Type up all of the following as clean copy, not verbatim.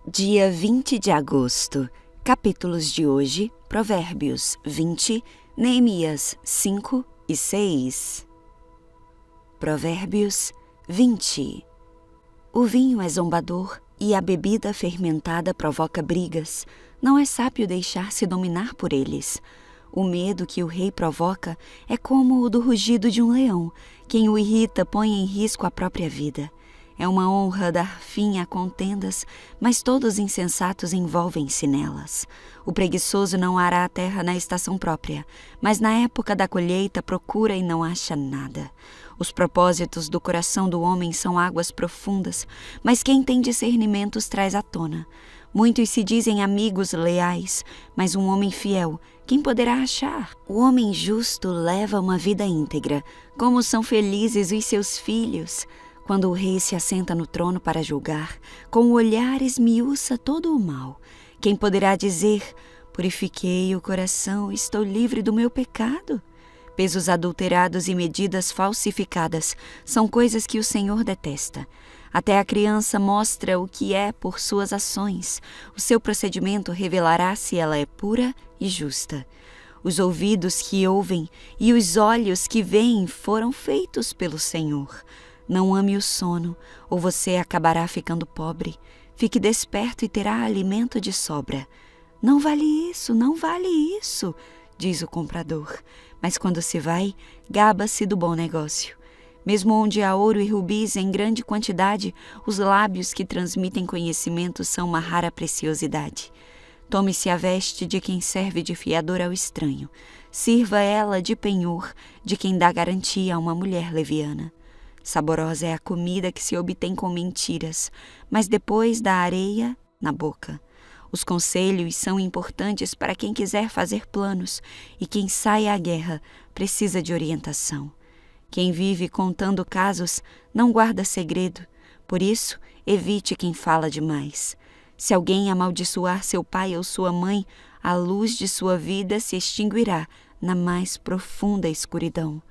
Dia 20 de agosto. Capítulos de hoje: Provérbios 20, Neemias 5 e 6. Provérbios 20. O vinho é zombador e a bebida fermentada provoca brigas. Não é sábio deixar-se dominar por eles. O medo que o rei provoca é como o do rugido de um leão. Quem o irrita põe em risco a própria vida. É uma honra dar fim a contendas, mas todos insensatos envolvem-se nelas. O preguiçoso não ará a terra na estação própria, mas na época da colheita procura e não acha nada. Os propósitos do coração do homem são águas profundas, mas quem tem discernimento os traz à tona. Muitos se dizem amigos leais, mas um homem fiel, quem poderá achar? O homem justo leva uma vida íntegra. Como são felizes os seus filhos! Quando o rei se assenta no trono para julgar, com o olhar esmiuça todo o mal. Quem poderá dizer, purifiquei o coração, estou livre do meu pecado? Pesos adulterados e medidas falsificadas são coisas que o Senhor detesta. Até a criança mostra o que é por suas ações. O seu procedimento revelará se ela é pura e justa. Os ouvidos que ouvem e os olhos que veem foram feitos pelo Senhor. Não ame o sono, ou você acabará ficando pobre. Fique desperto e terá alimento de sobra. Não vale isso, não vale isso, diz o comprador. Mas quando se vai, gaba-se do bom negócio. Mesmo onde há ouro e rubis em grande quantidade, os lábios que transmitem conhecimento são uma rara preciosidade. Tome-se a veste de quem serve de fiador ao estranho. Sirva ela de penhor de quem dá garantia a uma mulher leviana. Saborosa é a comida que se obtém com mentiras, mas depois da areia na boca. Os conselhos são importantes para quem quiser fazer planos, e quem sai à guerra precisa de orientação. Quem vive contando casos não guarda segredo, por isso evite quem fala demais. Se alguém amaldiçoar seu pai ou sua mãe, a luz de sua vida se extinguirá na mais profunda escuridão.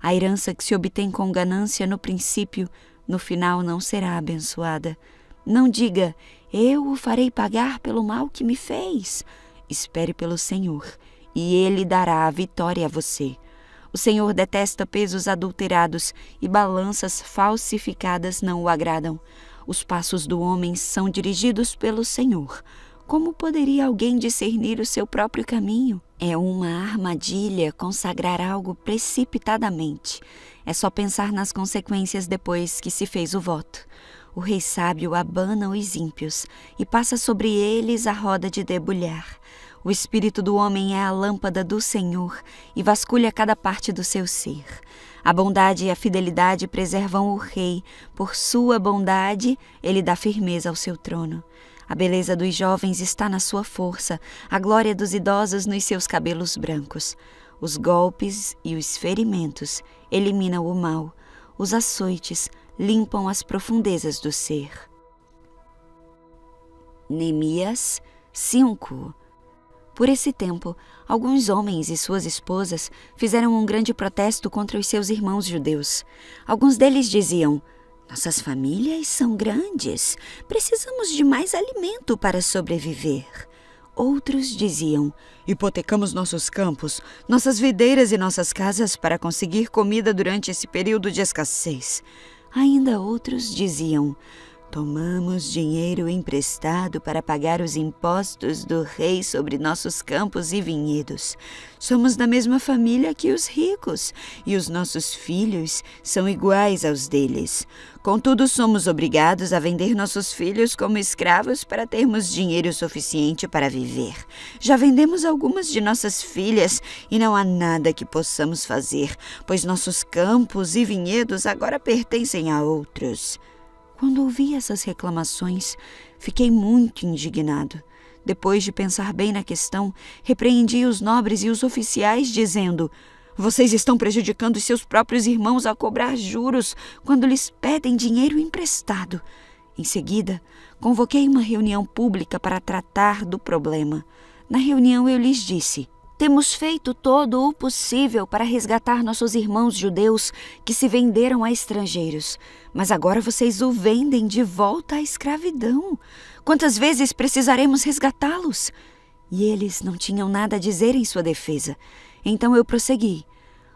A herança que se obtém com ganância no princípio, no final não será abençoada. Não diga, eu o farei pagar pelo mal que me fez. Espere pelo Senhor, e Ele dará a vitória a você. O Senhor detesta pesos adulterados e balanças falsificadas não o agradam. Os passos do homem são dirigidos pelo Senhor. Como poderia alguém discernir o seu próprio caminho? É uma armadilha consagrar algo precipitadamente. É só pensar nas consequências depois que se fez o voto. O rei sábio abana os ímpios e passa sobre eles a roda de debulhar. O espírito do homem é a lâmpada do Senhor e vasculha cada parte do seu ser. A bondade e a fidelidade preservam o rei. Por sua bondade, ele dá firmeza ao seu trono. A beleza dos jovens está na sua força, a glória dos idosos nos seus cabelos brancos. Os golpes e os ferimentos eliminam o mal. Os açoites limpam as profundezas do ser. Neemias 5. Por esse tempo, alguns homens e suas esposas fizeram um grande protesto contra os seus irmãos judeus. Alguns deles diziam: nossas famílias são grandes, precisamos de mais alimento para sobreviver. Outros diziam: hipotecamos nossos campos, nossas videiras e nossas casas para conseguir comida durante esse período de escassez. Ainda outros diziam: tomamos dinheiro emprestado para pagar os impostos do rei sobre nossos campos e vinhedos. Somos da mesma família que os ricos, e os nossos filhos são iguais aos deles. Contudo, somos obrigados a vender nossos filhos como escravos para termos dinheiro suficiente para viver. Já vendemos algumas de nossas filhas e não há nada que possamos fazer, pois nossos campos e vinhedos agora pertencem a outros. Quando ouvi essas reclamações, fiquei muito indignado. Depois de pensar bem na questão, repreendi os nobres e os oficiais, dizendo: vocês estão prejudicando os seus próprios irmãos a cobrar juros quando lhes pedem dinheiro emprestado. Em seguida, convoquei uma reunião pública para tratar do problema. Na reunião eu lhes disse: Temos feito todo o possível para resgatar nossos irmãos judeus que se venderam a estrangeiros. Mas agora vocês o vendem de volta à escravidão. Quantas vezes precisaremos resgatá-los?" E eles não tinham nada a dizer em sua defesa. Então eu prossegui: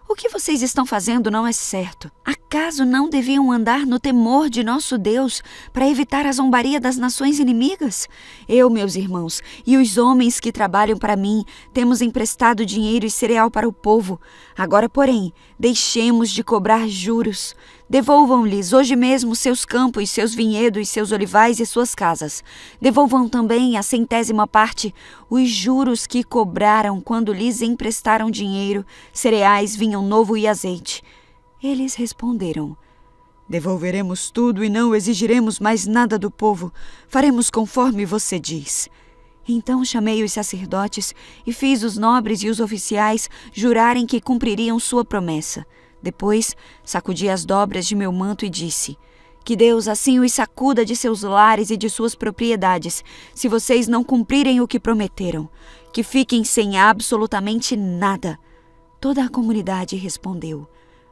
"O que vocês estão fazendo não é certo. Acaso não deviam andar no temor de nosso Deus para evitar a zombaria das nações inimigas? Eu, meus irmãos, e os homens que trabalham para mim, temos emprestado dinheiro e cereal para o povo. Agora, porém, deixemos de cobrar juros. Devolvam-lhes hoje mesmo seus campos, seus vinhedos, seus olivais e suas casas. Devolvam também a 100ª parte os juros que cobraram quando lhes emprestaram dinheiro, cereais, vinho novo e azeite." Eles responderam: "Devolveremos tudo e não exigiremos mais nada do povo. Faremos conforme você diz." Então chamei os sacerdotes e fiz os nobres e os oficiais jurarem que cumpririam sua promessa. Depois sacudi as dobras de meu manto e disse: "Que Deus assim os sacuda de seus lares e de suas propriedades, se vocês não cumprirem o que prometeram. Que fiquem sem absolutamente nada." Toda a comunidade respondeu: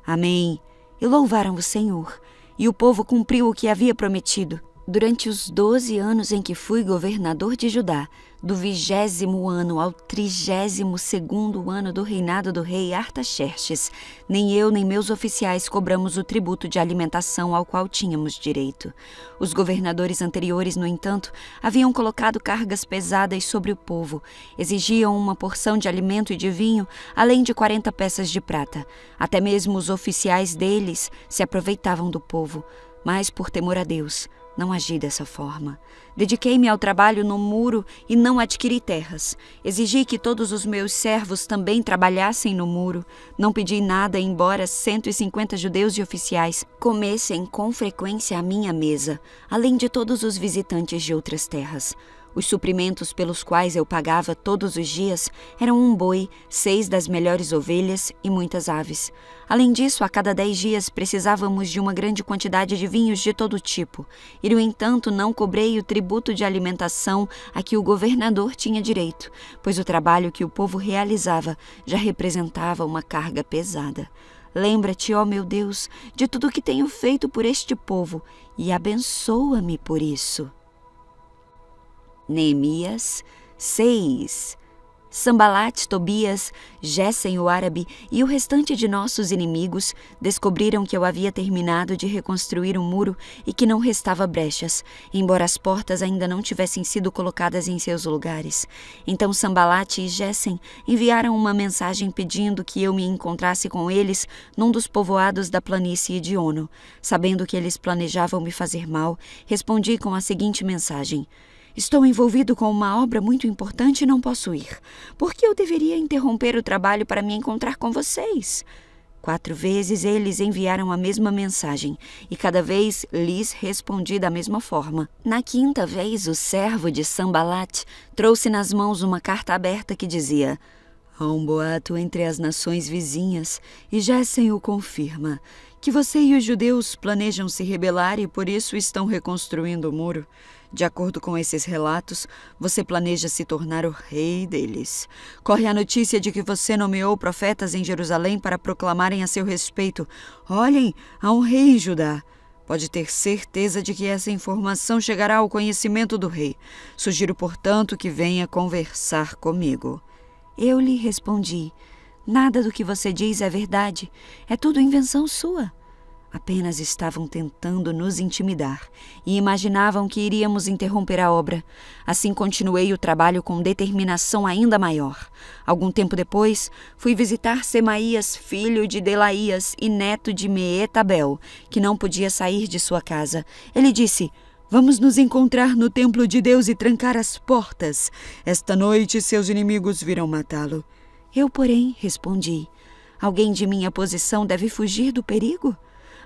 "Amém." E louvaram o Senhor. E o povo cumpriu o que havia prometido. Durante os 12 anos em que fui governador de Judá, do 20º ano ao 32º ano do reinado do rei Artaxerxes, nem eu nem meus oficiais cobramos o tributo de alimentação ao qual tínhamos direito. Os governadores anteriores, no entanto, haviam colocado cargas pesadas sobre o povo, exigiam uma porção de alimento e de vinho, além de 40 peças de prata. Até mesmo os oficiais deles se aproveitavam do povo, mas por temor a Deus, não agi dessa forma. Dediquei-me ao trabalho no muro e não adquiri terras. Exigi que todos os meus servos também trabalhassem no muro. Não pedi nada, embora 150 judeus e oficiais comessem com frequência à minha mesa, além de todos os visitantes de outras terras. Os suprimentos pelos quais eu pagava todos os dias eram um boi, 6 das melhores ovelhas e muitas aves. Além disso, a cada 10 dias precisávamos de uma grande quantidade de vinhos de todo tipo. E, no entanto, não cobrei o tributo de alimentação a que o governador tinha direito, pois o trabalho que o povo realizava já representava uma carga pesada. Lembra-te, ó meu Deus, de tudo o que tenho feito por este povo e abençoa-me por isso. Neemias 6. Sanbalate, Tobias, Gésem o árabe e o restante de nossos inimigos descobriram que eu havia terminado de reconstruir o muro e que não restava brechas, embora as portas ainda não tivessem sido colocadas em seus lugares. Então Sanbalate e Gésem enviaram uma mensagem pedindo que eu me encontrasse com eles num dos povoados da planície de Ono. Sabendo que eles planejavam me fazer mal, respondi com a seguinte mensagem: "Estou envolvido com uma obra muito importante e não posso ir. Por que eu deveria interromper o trabalho para me encontrar com vocês?" 4 vezes eles enviaram a mesma mensagem, e cada vez lhes respondi da mesma forma. Na 5ª vez, o servo de Sanbalate trouxe nas mãos uma carta aberta que dizia: "Há um boato entre as nações vizinhas, e Gésem o confirma, que você e os judeus planejam se rebelar e por isso estão reconstruindo o muro. De acordo com esses relatos, você planeja se tornar o rei deles. Corre a notícia de que você nomeou profetas em Jerusalém para proclamarem a seu respeito: olhem, há um rei em Judá. Pode ter certeza de que essa informação chegará ao conhecimento do rei. Sugiro, portanto, que venha conversar comigo." Eu lhe respondi: "Nada do que você diz é verdade. É tudo invenção sua." Apenas estavam tentando nos intimidar e imaginavam que iríamos interromper a obra. Assim continuei o trabalho com determinação ainda maior. Algum tempo depois, fui visitar Semaías, filho de Delaías e neto de Meetabel, que não podia sair de sua casa. Ele disse: "Vamos nos encontrar no templo de Deus e trancar as portas. Esta noite seus inimigos virão matá-lo." Eu, porém, respondi: "Alguém de minha posição deve fugir do perigo?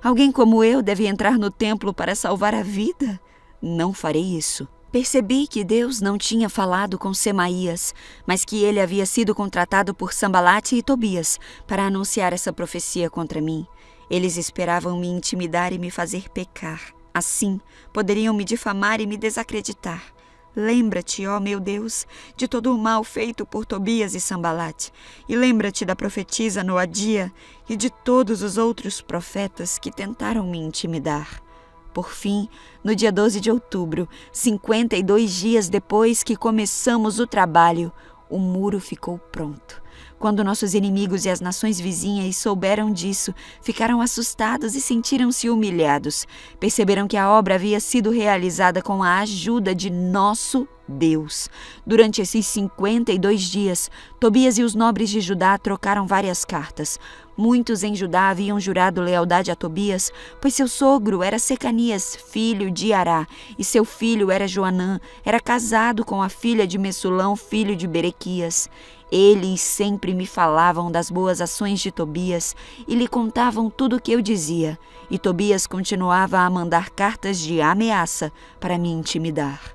Alguém como eu deve entrar no templo para salvar a vida? Não farei isso." Percebi que Deus não tinha falado com Semaías, mas que ele havia sido contratado por Sanbalate e Tobias para anunciar essa profecia contra mim. Eles esperavam me intimidar e me fazer pecar. Assim, poderiam me difamar e me desacreditar. Lembra-te, ó meu Deus, de todo o mal feito por Tobias e Sambalate, e lembra-te da profetisa Noadia e de todos os outros profetas que tentaram me intimidar. Por fim, no dia 12 de outubro, 52 dias depois que começamos o trabalho, o muro ficou pronto. Quando nossos inimigos e as nações vizinhas souberam disso, ficaram assustados e sentiram-se humilhados. Perceberam que a obra havia sido realizada com a ajuda de nosso Deus. Durante esses 52 dias, Tobias e os nobres de Judá trocaram várias cartas. Muitos em Judá haviam jurado lealdade a Tobias, pois seu sogro era Secanias, filho de Ará, e seu filho era Joanã, era casado com a filha de Messulão, filho de Berequias. Eles sempre me falavam das boas ações de Tobias e lhe contavam tudo o que eu dizia, e Tobias continuava a mandar cartas de ameaça para me intimidar.